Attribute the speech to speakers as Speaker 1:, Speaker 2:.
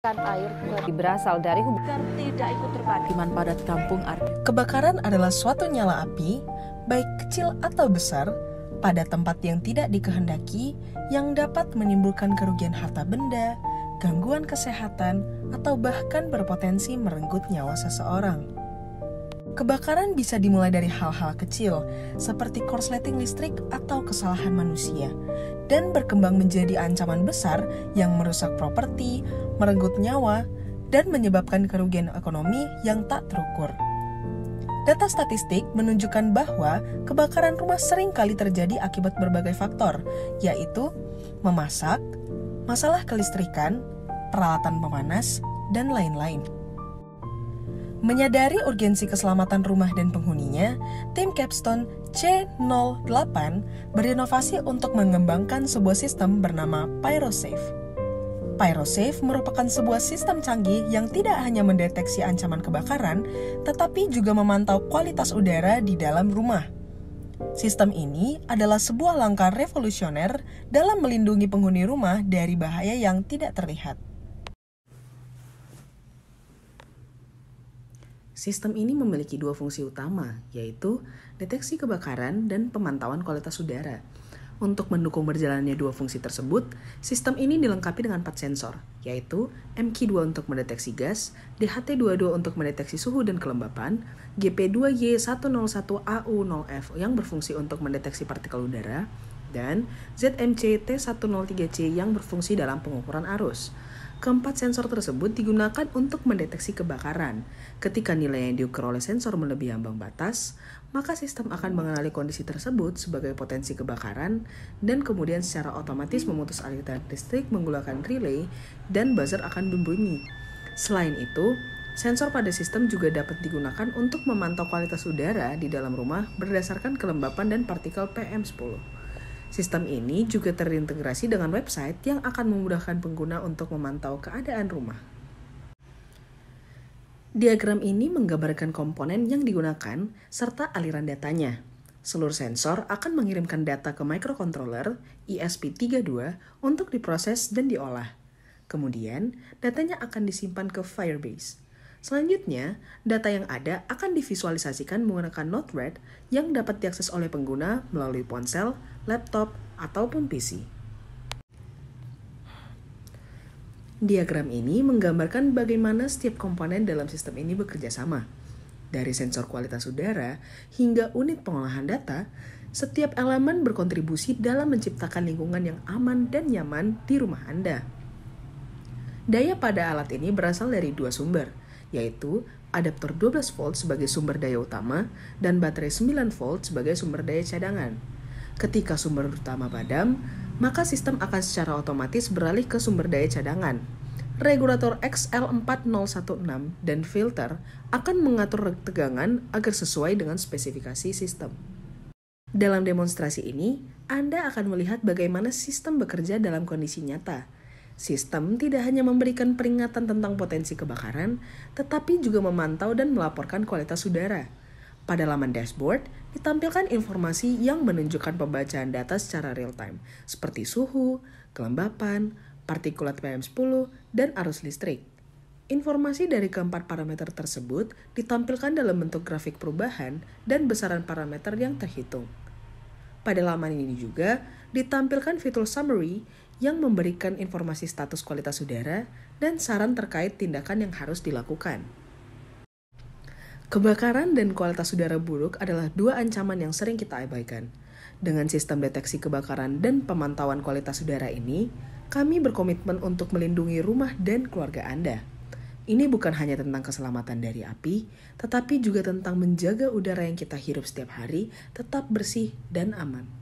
Speaker 1: Air berasal dari hubungan tidak ikut terpadu
Speaker 2: padat kampung.
Speaker 3: Kebakaran adalah suatu nyala api, baik kecil atau besar, pada tempat yang tidak dikehendaki yang dapat menimbulkan kerugian harta benda, gangguan kesehatan, atau bahkan berpotensi merenggut nyawa seseorang. Kebakaran bisa dimulai dari hal-hal kecil, seperti korsleting listrik atau kesalahan manusia, dan berkembang menjadi ancaman besar yang merusak properti, merenggut nyawa, dan menyebabkan kerugian ekonomi yang tak terukur. Data statistik menunjukkan bahwa kebakaran rumah sering kali terjadi akibat berbagai faktor, yaitu memasak, masalah kelistrikan, peralatan pemanas, dan lain-lain. Menyadari urgensi keselamatan rumah dan penghuninya, tim Capstone C08 berinovasi untuk mengembangkan sebuah sistem bernama PyroSafe. PyroSafe merupakan sebuah sistem canggih yang tidak hanya mendeteksi ancaman kebakaran, tetapi juga memantau kualitas udara di dalam rumah. Sistem ini adalah sebuah langkah revolusioner dalam melindungi penghuni rumah dari bahaya yang tidak terlihat.
Speaker 2: Sistem ini memiliki dua fungsi utama, yaitu deteksi kebakaran dan pemantauan kualitas udara. Untuk mendukung berjalannya dua fungsi tersebut, sistem ini dilengkapi dengan 4 sensor, yaitu MQ2 untuk mendeteksi gas, DHT22 untuk mendeteksi suhu dan kelembapan, GP2Y101AU0F yang berfungsi untuk mendeteksi partikel udara, dan ZMC-T103C yang berfungsi dalam pengukuran arus. Keempat sensor tersebut digunakan untuk mendeteksi kebakaran. Ketika nilai yang diukur oleh sensor melebihi ambang batas, maka sistem akan mengenali kondisi tersebut sebagai potensi kebakaran dan kemudian secara otomatis memutus aliran listrik menggunakan relay dan buzzer akan berbunyi. Selain itu, sensor pada sistem juga dapat digunakan untuk memantau kualitas udara di dalam rumah berdasarkan kelembapan dan partikel PM10. Sistem ini juga terintegrasi dengan website yang akan memudahkan pengguna untuk memantau keadaan rumah. Diagram ini menggambarkan komponen yang digunakan serta aliran datanya. Seluruh sensor akan mengirimkan data ke microcontroller ESP32 untuk diproses dan diolah. Kemudian, datanya akan disimpan ke Firebase. Selanjutnya, data yang ada akan divisualisasikan menggunakan Node-RED yang dapat diakses oleh pengguna melalui ponsel, laptop, ataupun PC. Diagram ini menggambarkan bagaimana setiap komponen dalam sistem ini bekerja sama. Dari sensor kualitas udara hingga unit pengolahan data, setiap elemen berkontribusi dalam menciptakan lingkungan yang aman dan nyaman di rumah Anda. Daya pada alat ini berasal dari dua sumber, yaitu adaptor 12 volt sebagai sumber daya utama dan baterai 9 volt sebagai sumber daya cadangan. Ketika sumber utama padam, maka sistem akan secara otomatis beralih ke sumber daya cadangan. Regulator XL4016 dan filter akan mengatur tegangan agar sesuai dengan spesifikasi sistem. Dalam demonstrasi ini, Anda akan melihat bagaimana sistem bekerja dalam kondisi nyata. Sistem tidak hanya memberikan peringatan tentang potensi kebakaran, tetapi juga memantau dan melaporkan kualitas udara. Pada laman dashboard, ditampilkan informasi yang menunjukkan pembacaan data secara real-time, seperti suhu, kelembapan, partikulat PM10, dan arus listrik. Informasi dari keempat parameter tersebut ditampilkan dalam bentuk grafik perubahan dan besaran parameter yang terhitung. Pada laman ini juga ditampilkan fitur summary yang memberikan informasi status kualitas udara dan saran terkait tindakan yang harus dilakukan. Kebakaran dan kualitas udara buruk adalah dua ancaman yang sering kita abaikan. Dengan sistem deteksi kebakaran dan pemantauan kualitas udara ini, kami berkomitmen untuk melindungi rumah dan keluarga Anda. Ini bukan hanya tentang keselamatan dari api, tetapi juga tentang menjaga udara yang kita hirup setiap hari tetap bersih dan aman.